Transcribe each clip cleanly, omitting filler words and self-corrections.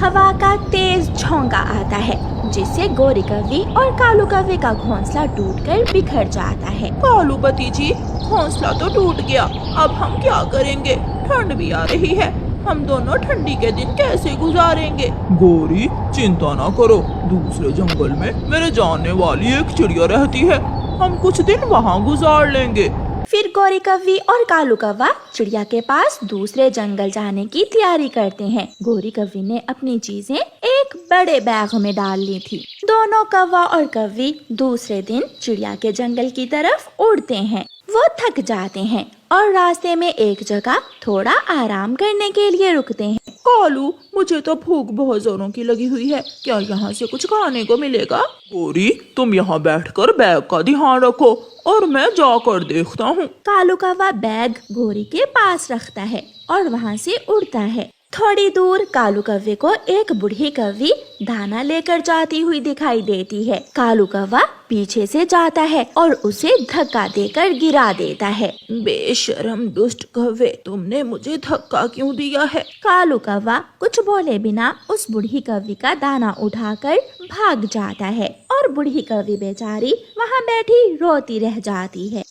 हवा का तेज झोंका आता है जिससे गोरी कौवी और कालू कौवे का घोंसला टूटकर बिखर जाता है। कालू पति जी, घोंसला तो टूट गया, अब हम क्या करेंगे? ठंड भी आ रही है, हम दोनों ठंडी के दिन कैसे गुजारेंगे? गोरी, चिंता ना करो, दूसरे जंगल में मेरे जानने वाली एक चिड़िया रहती है, हम कुछ दिन वहाँ गुजार लेंगे। फिर गोरी कौवी और कालू कौवा चिड़िया के पास दूसरे जंगल जाने की तैयारी करते हैं। गोरी कौवी ने अपनी चीजें एक बड़े बैग में डाल ली थी। दोनों कौवा और कौवी दूसरे दिन चिड़िया के जंगल की तरफ उड़ते हैं। वो थक जाते हैं और रास्ते में एक जगह थोड़ा आराम करने के लिए रुकते हैं। कालू, मुझे तो भूख बहुत जोरों की लगी हुई है, क्या यहाँ से कुछ खाने को मिलेगा? गोरी, तुम यहाँ बैठकर बैग का ध्यान रखो और मैं जाकर देखता हूँ। कालू कौवा बैग गोरी के पास रखता है और वहाँ से उड़ता है। थोड़ी दूर कालू कौवे को एक बूढ़ी कौवी दाना लेकर जाती हुई दिखाई देती है। कालू कौवा पीछे से जाता है और उसे धक्का देकर गिरा देता है। बेशरम दुष्ट कौवे, तुमने मुझे धक्का क्यों दिया है? कालू कौवा कुछ बोले बिना उस बूढ़ी कौवी का दाना उठाकर भाग जाता है और बूढ़ी कौवी बेचारी वहाँ बैठी रोती रह जाती है।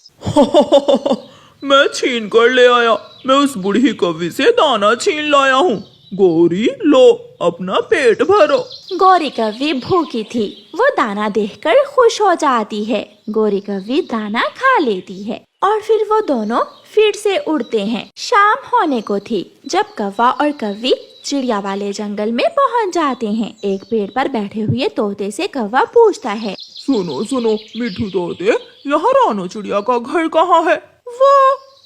मैं छीन कर ले आया, मैं उस बूढ़ी कौवी से दाना छीन लाया हूँ। गोरी, लो अपना पेट भरो। गोरी कौवी भूखी थी, वो दाना देखकर खुश हो जाती है। गोरी कौवी दाना खा लेती है और फिर वो दोनों फिर से उड़ते हैं। शाम होने को थी जब कौवा और कौवी चिड़िया वाले जंगल में पहुंच जाते हैं। एक पेड़ पर बैठे हुए तोते से कौवा पूछता है, सुनो सुनो मिठू तोते, यहाँ रानो चिड़िया का घर कहाँ है?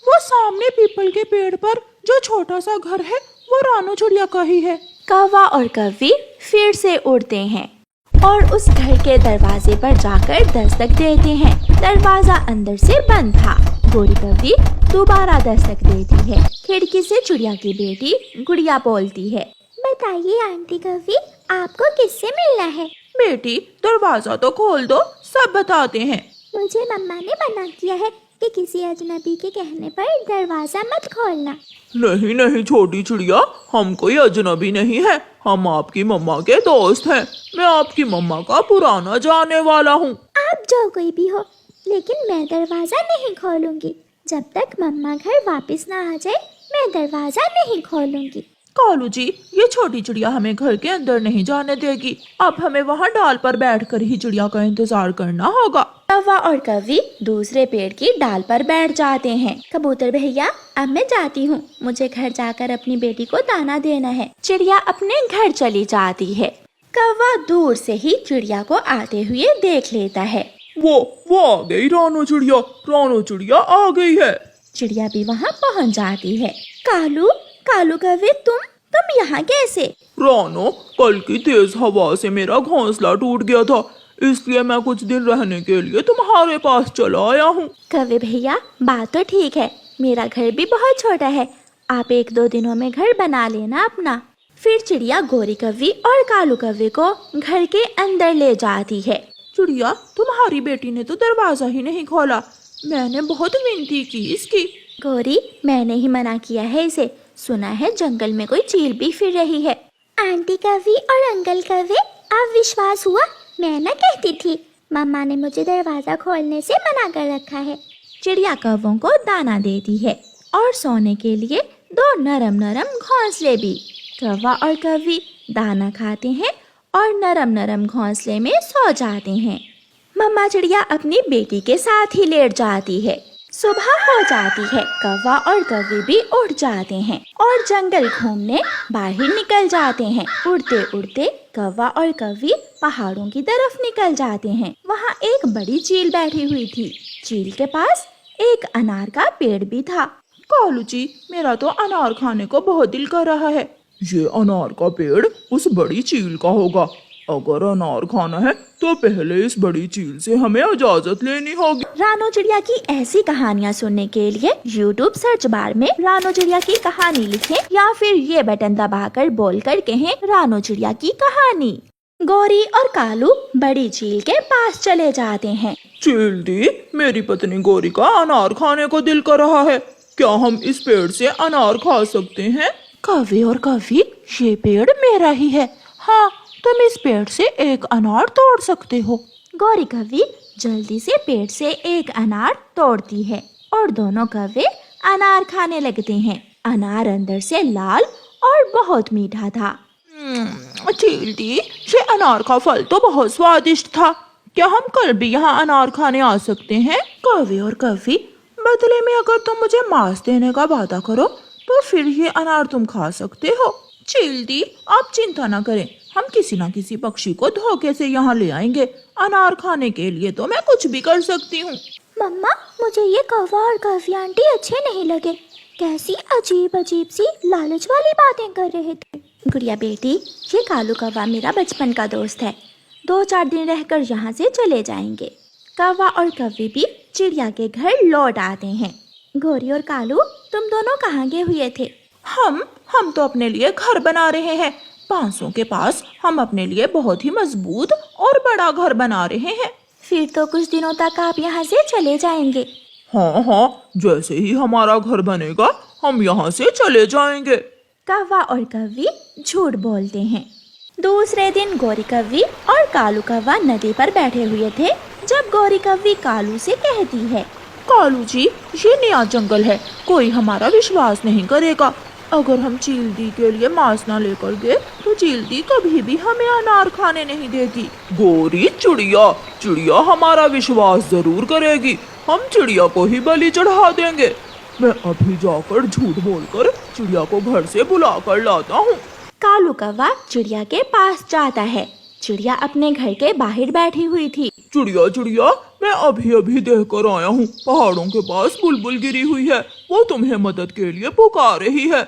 वो सामने पीपल के पेड़ पर जो छोटा सा घर है, वो रानो चिड़िया का ही है। कौवा और कौवी फिर से उड़ते हैं और उस घर के दरवाजे पर जाकर दस्तक देते हैं। दरवाजा अंदर से बंद था। गोरी कौवी दोबारा दस्तक देती है। खिड़की से चिड़िया की बेटी गुड़िया बोलती है, बताइए आंटी कौवी, आपको किससे मिलना है? बेटी, दरवाजा तो खोल दो, सब बताते हैं। मुझे मम्मा ने मना किया है कि किसी अजनबी के कहने पर दरवाजा मत खोलना। नहीं नहीं छोटी चिड़िया, हम कोई अजनबी नहीं है, हम आपकी मम्मा के दोस्त हैं। मैं आपकी मम्मा का पुराना जानने वाला हूँ। आप जो कोई भी हो, लेकिन मैं दरवाजा नहीं खोलूंगी। जब तक मम्मा घर वापस ना आ जाए, मैं दरवाजा नहीं खोलूंगी। कालू जी, ये छोटी चिड़िया हमें घर के अंदर नहीं जाने देगी। अब हमें वहाँ डाल पर बैठकर ही चिड़िया का इंतजार करना होगा। कौवा और कौवी दूसरे पेड़ की डाल पर बैठ जाते हैं। कबूतर भैया, अब मैं जाती हूँ, मुझे घर जाकर अपनी बेटी को दाना देना है। चिड़िया अपने घर चली जाती है। कौवा दूर से ही चिड़िया को आते हुए देख लेता है। वो आ गई रानो चिड़िया आ गई है। चिड़िया भी वहाँ पहुँच जाती है। कालू कौवे, तुम यहाँ कैसे? रानो, कल की तेज हवा से मेरा घोंसला टूट गया था, इसलिए मैं कुछ दिन रहने के लिए तुम्हारे पास चला आया हूँ। कौवे भैया, बात तो ठीक है, मेरा घर भी बहुत छोटा है, आप 1-2 दिनों में घर बना लेना अपना। फिर चिड़िया गोरी कौवी और कालू कौवे को घर के अंदर ले जाती है। चिड़िया, तुम्हारी बेटी ने तो दरवाजा ही नहीं खोला, मैंने बहुत विनती की इसकी। गोरी, मैंने ही मना किया है इसे, सुना है जंगल में कोई चील भी फिर रही है। आंटी कौवी और अंकल कौवे, अब विश्वास हुआ? मैं ना कहती थी, मम्मा ने मुझे दरवाजा खोलने से मना कर रखा है। चिड़िया कौवों को दाना देती है और सोने के लिए 2 नरम नरम घोंसले भी। कौवा और कौवी दाना खाते हैं और नरम नरम घोंसले में सो जाते हैं। मम्मा चिड़िया अपनी बेटी के साथ ही लेट जाती है। सुबह हो जाती है। कौवा और कौवी भी उठ जाते हैं और जंगल घूमने बाहर निकल जाते हैं। उड़ते उड़ते कौवा और कौवी पहाड़ों की तरफ निकल जाते हैं। वहाँ एक बड़ी चील बैठी हुई थी। चील के पास एक अनार का पेड़ भी था। कालू जी, मेरा तो अनार खाने को बहुत दिल कर रहा है। ये अनार का पेड़ उस बड़ी चील का होगा। अगर अनार खाना है तो पहले इस बड़ी चील से हमें इजाजत लेनी होगी। रानो चिड़िया की ऐसी कहानियाँ सुनने के लिए YouTube सर्च बार में रानो चिड़िया की कहानी लिखें या फिर ये बटन दबाकर बोलकर कहें रानो चिड़िया की कहानी। गोरी और कालू बड़ी चील के पास चले जाते हैं। चील दी, मेरी पत्नी गोरी का अनार खाने को दिल कर रहा है, क्या हम इस पेड़ से अनार खा सकते हैं? कौवे और कौवी ये पेड़ मेरा ही है। हाँ, तुम इस पेड़ से एक अनार तोड़ सकते हो। गौरी कौवी जल्दी से पेड़ से एक अनार तोड़ती है और दोनों कौवे अनार खाने लगते हैं। अनार अंदर से लाल और बहुत मीठा था। चीलती, ये अनार का फल तो बहुत स्वादिष्ट था। क्या हम कल भी यहाँ अनार खाने आ सकते हैं? कौवे और कौवी, बदले में अगर तुम मुझे मांस देने का वादा करो तो फिर ये अनार तुम खा सकते हो। चीलती, आप चिंता न करें, हम किसी न किसी पक्षी को धोखे से यहाँ ले आएंगे। अनार खाने के लिए तो मैं कुछ भी कर सकती हूँ। मम्मा, मुझे ये कौवा और कौवी आंटी अच्छे नहीं लगे। कैसी अजीब अजीब सी लालच वाली बातें कर रहे थे। गुड़िया बेटी, ये कालू कौवा मेरा बचपन का दोस्त है। 2-4 दिन रहकर यहाँ से चले जाएंगे। कौवा और कौवी भी चिड़िया के घर लौट आते हैं। गौरी और कालू, तुम दोनों कहाँ गए हुए थे? हम तो अपने लिए घर बना रहे हैं। बांसों के पास हम अपने लिए बहुत ही मजबूत और बड़ा घर बना रहे हैं। फिर तो कुछ दिनों तक आप यहाँ से चले जाएंगे। हाँ, जैसे ही हमारा घर बनेगा हम यहाँ से चले जाएंगे। कौवा और कौवी झूठ बोलते हैं। दूसरे दिन गौरी कौवी और कालू कौवा नदी पर बैठे हुए थे जब गौरी कौवी कालू से कहती है, कालू जी, ये नया जंगल है, कोई हमारा विश्वास नहीं करेगा। अगर हम चीलती के लिए मांस न लेकर गए तो चीलती कभी भी हमें अनार खाने नहीं देगी। गोरी, चिड़िया हमारा विश्वास जरूर करेगी। हम चिड़िया को ही बलि चढ़ा देंगे। मैं अभी जाकर झूठ बोलकर चिड़िया को घर से बुला कर लाता हूँ। कालू कौवा चिड़िया के पास जाता है। चिड़िया अपने घर के बाहर बैठी हुई थी। चिड़िया, मैं अभी देख कर आया हूँ। पहाड़ों के पास बुलबुल गिरी हुई है, वो तुम्हें मदद के लिए पुकार रही है।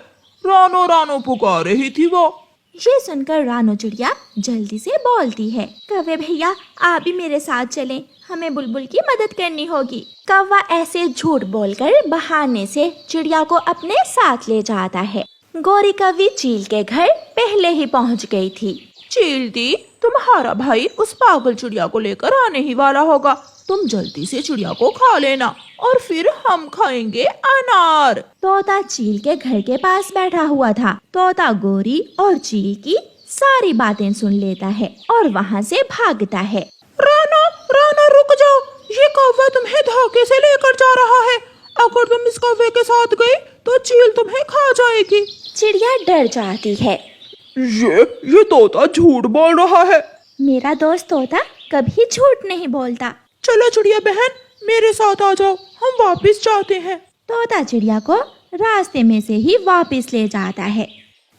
रानो पुकार रही थी वो। ये सुनकर रानो चिड़िया जल्दी से बोलती है, कौवे भैया, आप भी मेरे साथ चलें, हमें बुलबुल की मदद करनी होगी। कौवा ऐसे झूठ बोलकर बहाने से चिड़िया को अपने साथ ले जाता है। गौरी कौवी चील के घर पहले ही पहुंच गई थी। चीलती, तुम्हारा भाई उस पागल चिड़िया को लेकर आने ही वाला होगा। तुम जल्दी से चिड़िया को खा लेना और फिर हम खाएंगे अनार। तोता चील के घर के पास बैठा हुआ था। तोता गौरी और चील की सारी बातें सुन लेता है और वहाँ से भागता है। रानो, रुक जाओ, ये कौवा तुम्हें धोखे से लेकर जा रहा है। अगर तुम इस कौवे के साथ गए तो चील तुम्हें खा जाएगी। चिड़िया डर जाती है। ये तोता झूठ बोल रहा है। मेरा दोस्त तोता कभी झूठ नहीं बोलता। चलो चिड़िया बहन, मेरे साथ आ जाओ, हम वापस जाते हैं। तोता चिड़िया को रास्ते में से ही वापस ले जाता है।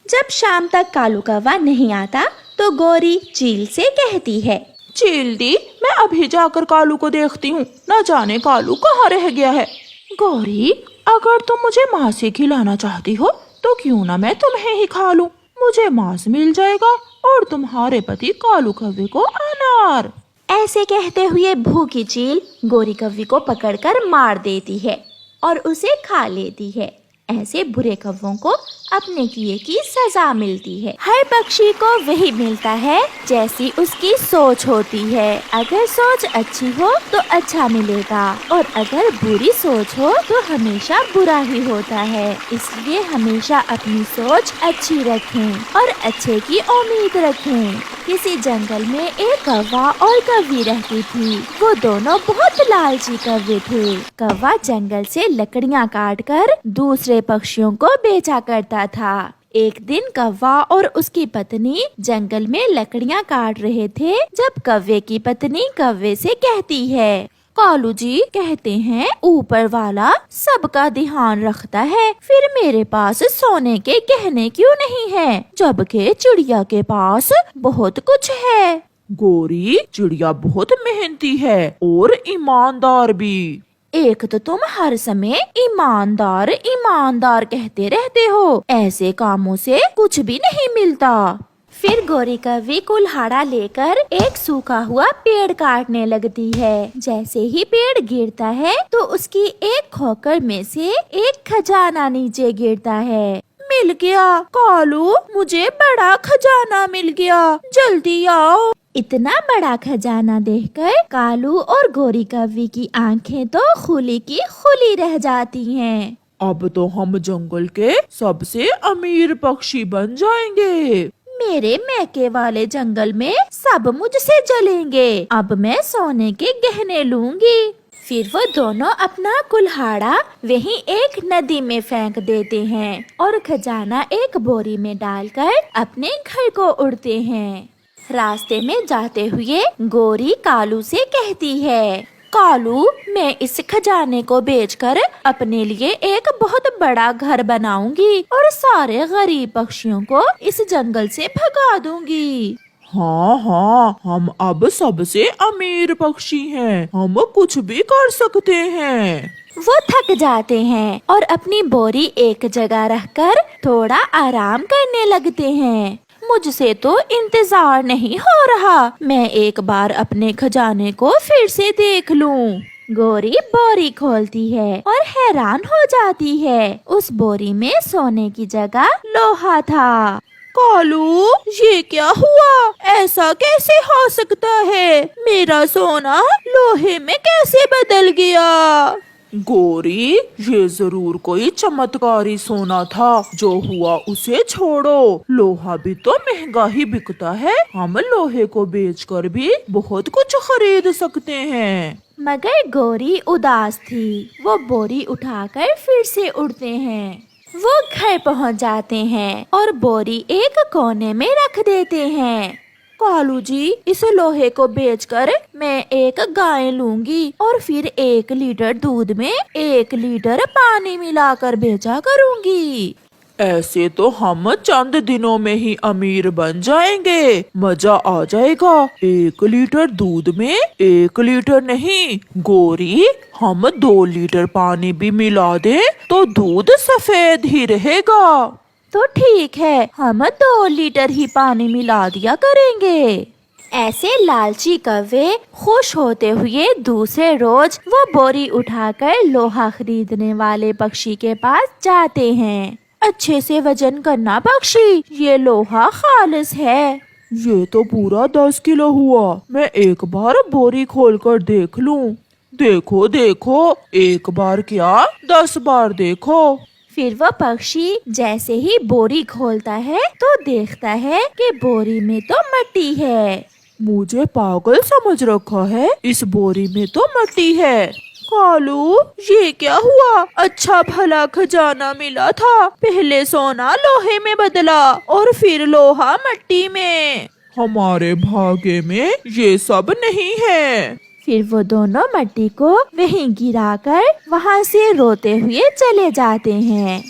जब शाम तक कालू कौवा नहीं आता तो गौरी चील से कहती है, चीलती, मैं अभी जाकर कालू को देखती हूँ, न जाने कालू कहाँ रह गया है। गौरी, अगर तुम मुझे मांस ही खिलाना चाहती हो तो क्यों ना मैं तुम्हें ही खा लूं। मुझे मांस मिल जाएगा और तुम्हारे पति कालू कौवे को अनार। ऐसे कहते हुए भूखी चील गौरी कौवी को पकड़कर मार देती है और उसे खा लेती है। ऐसे बुरे कौवों को अपने किए की सजा मिलती है। हर पक्षी को वही मिलता है जैसी उसकी सोच होती है। अगर सोच अच्छी हो तो अच्छा मिलेगा और अगर बुरी सोच हो तो हमेशा बुरा ही होता है। इसलिए हमेशा अपनी सोच अच्छी रखें और अच्छे की उम्मीद रखें। किसी जंगल में एक कौवा और कौवी रहती थी। वो दोनों बहुत लालची कौवे थे। कौवा जंगल से लकड़ियाँ काटकर दूसरे पक्षियों को बेचा करता था। एक दिन कौवा और उसकी पत्नी जंगल में लकड़ियाँ काट रहे थे जब कौवे की पत्नी कौवे से कहती है, कालू जी कहते हैं ऊपर वाला सबका ध्यान रखता है, फिर मेरे पास सोने के गहने क्यों नहीं है, जबकि चिड़िया के पास बहुत कुछ है। गौरी, चिड़िया बहुत मेहनती है और ईमानदार भी। एक तो तुम हर समय ईमानदार ईमानदार कहते रहते हो, ऐसे कामों से कुछ भी नहीं मिलता। फिर गौरी कौवी कुल्हाड़ा लेकर एक सूखा हुआ पेड़ काटने लगती है। जैसे ही पेड़ गिरता है तो उसकी एक खोकर में से एक खजाना नीचे गिरता है। मिल गया कालू, मुझे बड़ा खजाना मिल गया, जल्दी आओ। इतना बड़ा खजाना देखकर कालू और गौरी कौवी की आंखें तो खुली की खुली रह जाती हैं। अब तो हम जंगल के सबसे अमीर पक्षी बन जाएंगे। मेरे मैके वाले जंगल में सब मुझसे जलेंगे। अब मैं सोने के गहने लूंगी। फिर वो दोनों अपना कुल्हाड़ा वहीं एक नदी में फेंक देते हैं और खजाना एक बोरी में डालकर अपने घर को उड़ते हैं। रास्ते में जाते हुए गोरी कालू से कहती है, कालू, मैं इस खजाने को बेचकर अपने लिए एक बहुत बड़ा घर बनाऊंगी और सारे गरीब पक्षियों को इस जंगल से भगा दूंगी। हाँ हाँ, हम अब सबसे अमीर पक्षी हैं, हम कुछ भी कर सकते हैं। वो थक जाते हैं और अपनी बोरी एक जगह रखकर थोड़ा आराम करने लगते हैं। मुझसे तो इंतजार नहीं हो रहा, मैं एक बार अपने खजाने को फिर से देख लूं। गोरी बोरी खोलती है और हैरान हो जाती है। उस बोरी में सोने की जगह लोहा था। कालू, ये क्या हुआ? ऐसा कैसे हो सकता है? मेरा सोना लोहे में कैसे बदल गया? गोरी, ये जरूर कोई चमत्कारी सोना था। जो हुआ उसे छोड़ो, लोहा भी तो महंगा ही बिकता है। हम लोहे को बेचकर भी बहुत कुछ खरीद सकते हैं। मगर गोरी उदास थी। वो बोरी उठाकर फिर से उड़ते हैं। वो घर पहुंच जाते हैं और बोरी एक कोने में रख देते हैं। कालू जी, इस लोहे को बेचकर मैं एक गाय लूंगी और फिर 1 लीटर दूध में 1 लीटर पानी मिलाकर बेचा करूंगी। ऐसे तो हम चंद दिनों में ही अमीर बन जाएंगे। मजा आ जाएगा। 1 लीटर दूध में 1 लीटर नहीं गोरी, हम 2 लीटर पानी भी मिला दें तो दूध सफेद ही रहेगा। तो ठीक है, हम 2 लीटर ही पानी मिला दिया करेंगे। ऐसे लालची कौवे खुश होते हुए दूसरे रोज वो बोरी उठाकर लोहा खरीदने वाले पक्षी के पास जाते हैं। अच्छे से वजन करना पक्षी, ये लोहा खालिस है। ये तो पूरा 10 किलो हुआ। मैं एक बार बोरी खोलकर देख लूं। देखो देखो, एक बार क्या 10 बार देखो। फिर वो पक्षी जैसे ही बोरी खोलता है तो देखता है कि बोरी में तो मिट्टी है। मुझे पागल समझ रखा है? इस बोरी में तो मिट्टी है। कालू, ये क्या हुआ? अच्छा भला खजाना मिला था, पहले सोना लोहे में बदला और फिर लोहा मिट्टी में। हमारे भाग्य में ये सब नहीं है। फिर वो दोनों मिट्टी को वहीं गिराकर वहाँ से रोते हुए चले जाते हैं।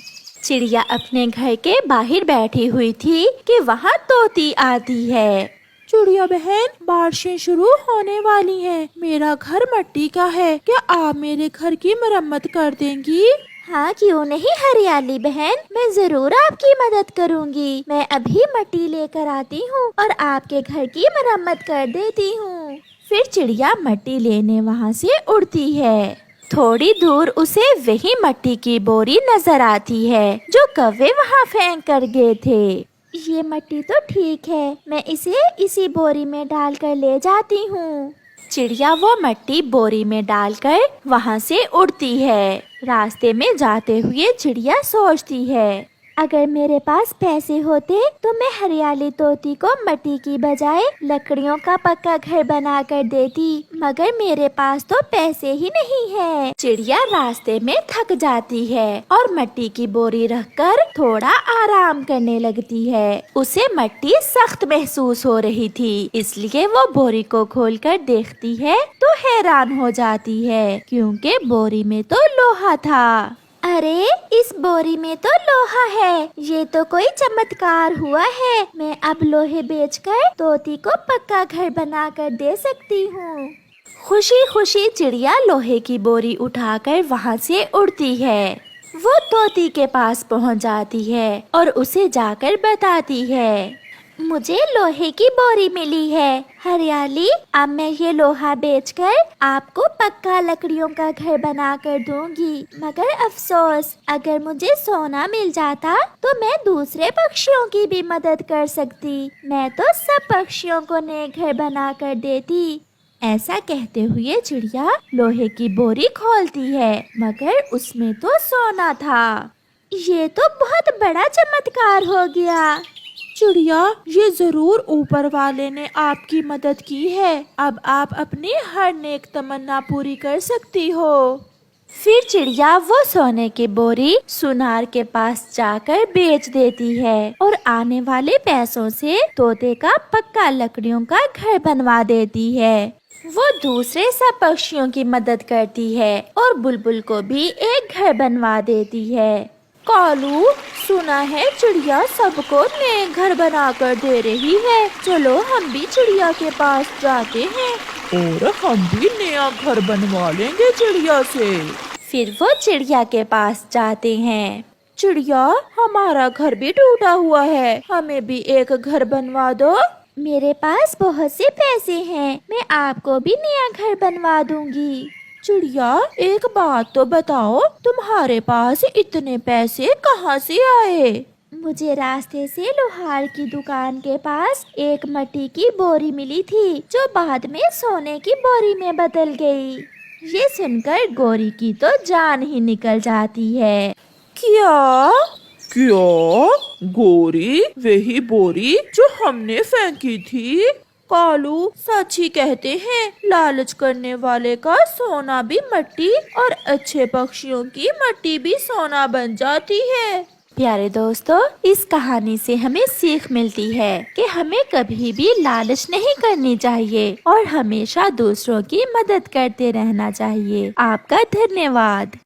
चिड़िया अपने घर के बाहर बैठी हुई थी कि वहाँ तोती आती है। चिड़िया बहन, बारिशें शुरू होने वाली हैं। मेरा घर मिट्टी का है, क्या आप मेरे घर की मरम्मत कर देंगी? हाँ, क्यों नहीं हरियाली बहन, मैं जरूर आपकी मदद करूँगी। मैं अभी मिट्टी लेकर आती हूँ और आपके घर की मरम्मत कर देती हूँ। फिर चिड़िया मिट्टी लेने वहाँ से उड़ती है। थोड़ी दूर उसे वही मिट्टी की बोरी नजर आती है जो कौवे वहाँ फेंक कर गए थे। ये मिट्टी तो ठीक है, मैं इसे इसी बोरी में डालकर ले जाती हूँ। चिड़िया वो मिट्टी बोरी में डालकर वहाँ से उड़ती है। रास्ते में जाते हुए चिड़िया सोचती है, अगर मेरे पास पैसे होते तो मैं हरियाली तोती को मिट्टी की बजाय लकड़ियों का पक्का घर बना कर देती, मगर मेरे पास तो पैसे ही नहीं है। चिड़िया रास्ते में थक जाती है और मिट्टी की बोरी रखकर थोड़ा आराम करने लगती है। उसे मिट्टी सख्त महसूस हो रही थी, इसलिए वो बोरी को खोलकर देखती है तो हैरान हो जाती है क्योंकि बोरी में तो लोहा था। अरे, इस बोरी में तो लोहा है, ये तो कोई चमत्कार हुआ है। मैं अब लोहे बेचकर तोती को पक्का घर बनाकर दे सकती हूँ। खुशी खुशी चिड़िया लोहे की बोरी उठाकर वहाँ से उड़ती है। वो तोती के पास पहुँच जाती है और उसे जाकर बताती है, मुझे लोहे की बोरी मिली है हरियाली। अब मैं ये लोहा बेचकर आपको पक्का लकड़ियों का घर बना कर दूंगी, मगर अफसोस, अगर मुझे सोना मिल जाता तो मैं दूसरे पक्षियों की भी मदद कर सकती। मैं तो सब पक्षियों को नए घर बना कर देती। ऐसा कहते हुए चिड़िया लोहे की बोरी खोलती है, मगर उसमें तो सोना था। ये तो बहुत बड़ा चमत्कार हो गया। चिड़िया, ये जरूर ऊपर वाले ने आपकी मदद की है। अब आप अपनी हर नेक तमन्ना पूरी कर सकती हो। फिर चिड़िया वो सोने की बोरी सुनार के पास जाकर बेच देती है और आने वाले पैसों से तोते का पक्का लकड़ियों का घर बनवा देती है। वो दूसरे सब पक्षियों की मदद करती है और बुलबुल को भी एक घर बनवा देती है। कालू, सुना है चिड़िया सबको नए घर बनाकर दे रही है। चलो हम भी चिड़िया के पास जाते हैं और हम भी नया घर बनवा लेंगे चिड़िया से। फिर वो चिड़िया के पास जाते हैं। चिड़िया, हमारा घर भी टूटा हुआ है, हमें भी एक घर बनवा दो। मेरे पास बहुत से पैसे हैं, मैं आपको भी नया घर बनवा दूंगी। चिड़िया, एक बात तो बताओ, तुम्हारे पास इतने पैसे कहाँ से आए? मुझे रास्ते से लोहार की दुकान के पास एक मिट्टी की बोरी मिली थी, जो बाद में सोने की बोरी में बदल गई। ये सुनकर गोरी की तो जान ही निकल जाती है। क्या? गोरी, वही बोरी जो हमने फेंकी थी? कालू, सच ही कहते हैं, लालच करने वाले का सोना भी मिट्टी और अच्छे पक्षियों की मिट्टी भी सोना बन जाती है। प्यारे दोस्तों, इस कहानी से हमें सीख मिलती है कि हमें कभी भी लालच नहीं करनी चाहिए और हमेशा दूसरों की मदद करते रहना चाहिए। आपका धन्यवाद।